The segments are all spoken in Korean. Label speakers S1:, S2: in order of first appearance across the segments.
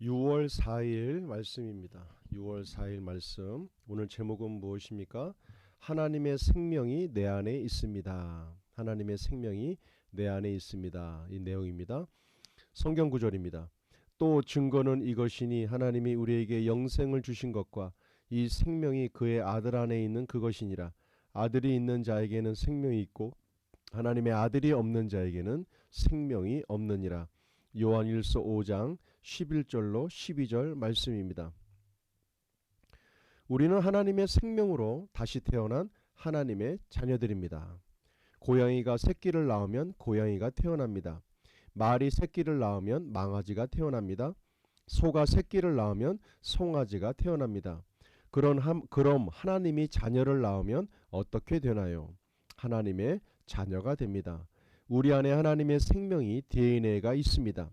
S1: 6월 4일 말씀입니다. 6월 4일 말씀. 오늘 제목은 무엇입니까? 하나님의 생명이 내 안에 있습니다. 하나님의 생명이 내 안에 있습니다. 이 내용입니다. 성경 구절입니다. 또 증거는 이것이니 하나님이 우리에게 영생을 주신 것과 이 생명이 그의 아들 안에 있는 그것이니라. 아들이 있는 자에게는 생명이 있고 하나님의 아들이 없는 자에게는 생명이 없느니라. 요한일서 5장 11절로 12절 말씀입니다. 우리는 하나님의 생명으로 다시 태어난 하나님의 자녀들입니다. 고양이가 새끼를 낳으면 고양이가 태어납니다. 말이 새끼를 낳으면 망아지가 태어납니다. 소가 새끼를 낳으면 송아지가 태어납니다. 그럼 하나님이 자녀를 낳으면 어떻게 되나요? 하나님의 자녀가 됩니다. 우리 안에 하나님의 생명이 DNA가 있습니다.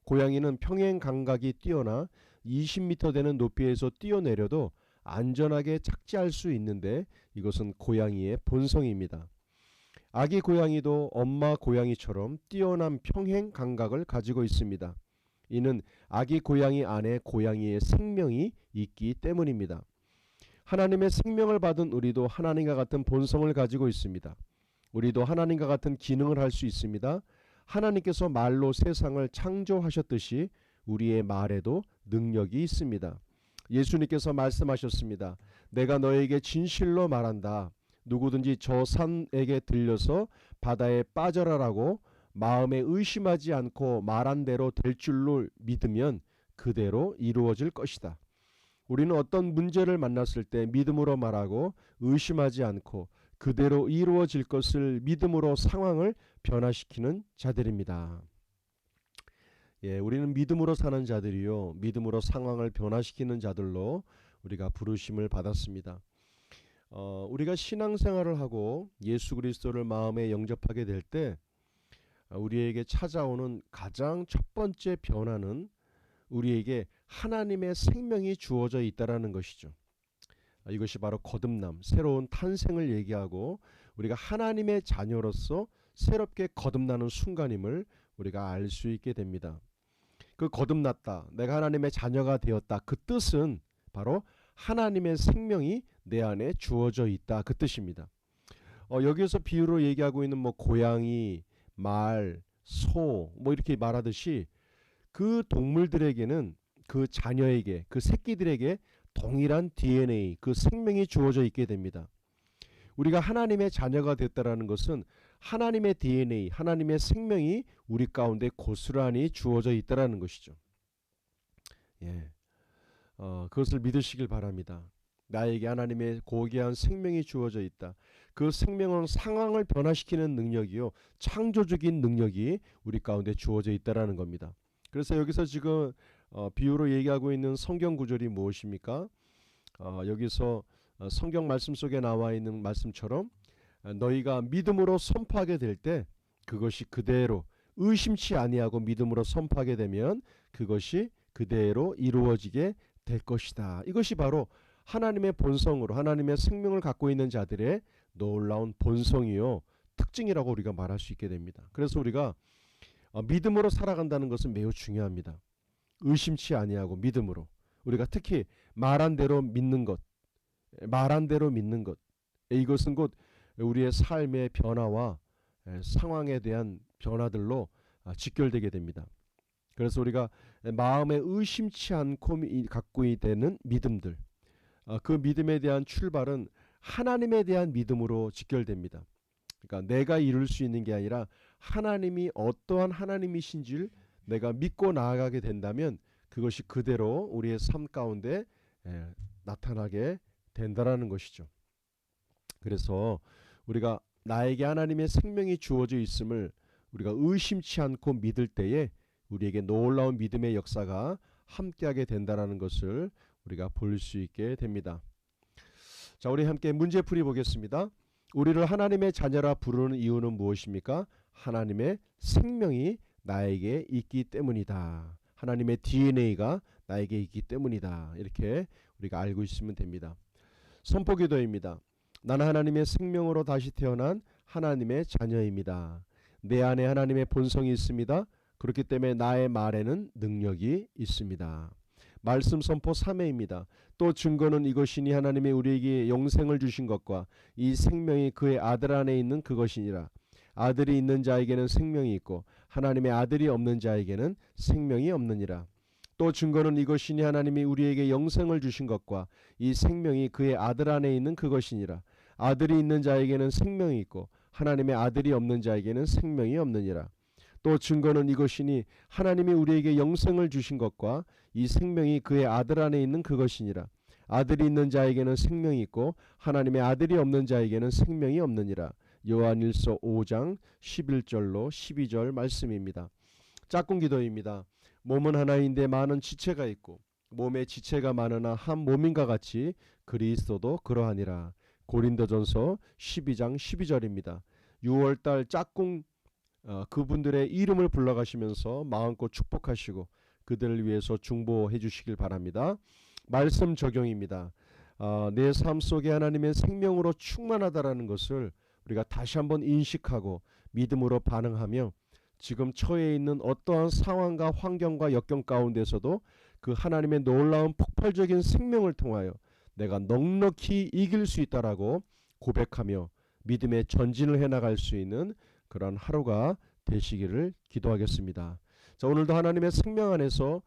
S1: 고양이는 평행 감각이 뛰어나 20m 되는 높이에서 뛰어내려도 안전하게 착지할 수 있는데 이것은 고양이의 본성입니다. 아기 고양이도 엄마 고양이처럼 뛰어난 평행 감각을 가지고 있습니다. 이는 아기 고양이 안에 고양이의 생명이 있기 때문입니다. 하나님의 생명을 받은 우리도 하나님과 같은 본성을 가지고 있습니다. 우리도 하나님과 같은 기능을 할 수 있습니다. 하나님께서 말로 세상을 창조하셨듯이 우리의 말에도 능력이 있습니다. 예수님께서 말씀하셨습니다. 내가 너에게 진실로 말한다. 누구든지 저 산에게 들려서 바다에 빠져라라고 마음에 의심하지 않고 말한 대로 될 줄로 믿으면 그대로 이루어질 것이다. 우리는 어떤 문제를 만났을 때 믿음으로 말하고 의심하지 않고 그대로 이루어질 것을 믿음으로 상황을 변화시키는 자들입니다. 우리는 믿음으로 사는 자들이요, 믿음으로 상황을 변화시키는 자들로 우리가 부르심을 받았습니다. 우리가 신앙생활을 하고 예수 그리스도를 마음에 영접하게 될 때 우리에게 찾아오는 가장 첫 번째 변화는 우리에게 하나님의 생명이 주어져 있다라는 것이죠. 이것이 바로 거듭남, 새로운 탄생을 얘기하고 우리가 하나님의 자녀로서 새롭게 거듭나는 순간임을 우리가 알 수 있게 됩니다. 그 거듭났다, 내가 하나님의 자녀가 되었다, 그 뜻은 바로 하나님의 생명이 내 안에 주어져 있다, 그 뜻입니다. 여기에서 비유로 얘기하고 있는 고양이, 말, 소 이렇게 말하듯이 그 동물들에게는 그 자녀에게, 그 새끼들에게 동일한 DNA, 그 생명이 주어져 있게 됩니다. 우리가 하나님의 자녀가 됐다라는 것은 하나님의 DNA, 하나님의 생명이 우리 가운데 고스란히 주어져 있다라는 것이죠. 그것을 믿으시길 바랍니다. 나에게 하나님의 고귀한 생명이 주어져 있다. 그 생명은 상황을 변화시키는 능력이요, 창조적인 능력이 우리 가운데 주어져 있다라는 겁니다. 그래서 여기서 지금 비유로 얘기하고 있는 성경 구절이 무엇입니까? 여기서 성경 말씀 속에 나와 있는 말씀처럼 너희가 믿음으로 선포하게 될 때 그것이 그대로 의심치 아니하고 믿음으로 선포하게 되면 그것이 그대로 이루어지게 될 것이다. 이것이 바로 하나님의 본성으로 하나님의 생명을 갖고 있는 자들의 놀라운 본성이요, 특징이라고 우리가 말할 수 있게 됩니다. 그래서 우리가 믿음으로 살아간다는 것은 매우 중요합니다. 의심치 아니하고 믿음으로, 우리가 특히 말한 대로 믿는 것, 말한 대로 믿는 것, 이것은 곧 우리의 삶의 변화와 상황에 대한 변화들로 직결되게 됩니다. 그래서 우리가 마음에 의심치 않고 갖고 되는 믿음들, 그 믿음에 대한 출발은 하나님에 대한 믿음으로 직결됩니다. 그러니까 내가 이룰 수 있는 게 아니라 하나님이 어떠한 하나님이신지를 내가 믿고 나아가게 된다면 그것이 그대로 우리의 삶 가운데 나타나게 된다라는 것이죠. 그래서 우리가 나에게 하나님의 생명이 주어져 있음을 우리가 의심치 않고 믿을 때에 우리에게 놀라운 믿음의 역사가 함께하게 된다라는 것을 우리가 볼 수 있게 됩니다. 자, 우리 함께 문제풀이 보겠습니다. 우리를 하나님의 자녀라 부르는 이유는 무엇입니까? 하나님의 생명이 나에게 있기 때문이다. 하나님의 DNA가 나에게 있기 때문이다. 이렇게 우리가 알고 있으면 됩니다. 선포기도입니다. 나는 하나님의 생명으로 다시 태어난 하나님의 자녀입니다. 내 안에 하나님의 본성이 있습니다. 그렇기 때문에 나의 말에는 능력이 있습니다. 말씀 선포 3회입니다. 또 증거는 이것이니 하나님이 우리에게 영생을 주신 것과 이 생명이 그의 아들 안에 있는 그것이니라. 아들이 있는 자에게는 생명이 있고 하나님의 아들이 없는 자에게는 생명이 없느니라. 또 증거는 이것이니 하나님이 우리에게 영생을 주신 것과 이 생명이 그의 아들 안에 있는 그것이니라. 아들이 있는 자에게는 생명이 있고 하나님의 아들이 없는 자에게는 생명이 없느니라. 또 증거는 이것이니 하나님이 우리에게 영생을 주신 것과 이 생명이 그의 아들 안에 있는 그것이니라. 아들이 있는 자에게는 생명이 있고 하나님의 아들이 없는 자에게는 생명이 없느니라. 요한일서 5장 11절로 12절 말씀입니다. 짝꿍 기도입니다. 몸은 하나인데 많은 지체가 있고 몸에 지체가 많으나 한 몸인가 같이 그리스도도 그러하니라. 고린도전서 12장 12절입니다. 6월달 짝꿍 그분들의 이름을 불러가시면서 마음껏 축복하시고 그들을 위해서 중보해 주시길 바랍니다. 말씀 적용입니다. 내 삶 속에 하나님의 생명으로 충만하다라는 것을 우리가 다시 한번 인식하고 믿음으로 반응하며 지금 처해 있는 어떠한 상황과 환경과 역경 가운데서도 그 하나님의 놀라운 폭발적인 생명을 통하여 내가 넉넉히 이길 수 있다라고 고백하며 믿음의 전진을 해나갈 수 있는 그런 하루가 되시기를 기도하겠습니다. 자, 오늘도 하나님의 생명 안에서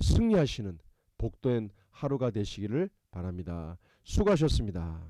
S1: 승리하시는 복된 하루가 되시기를 바랍니다. 수고하셨습니다.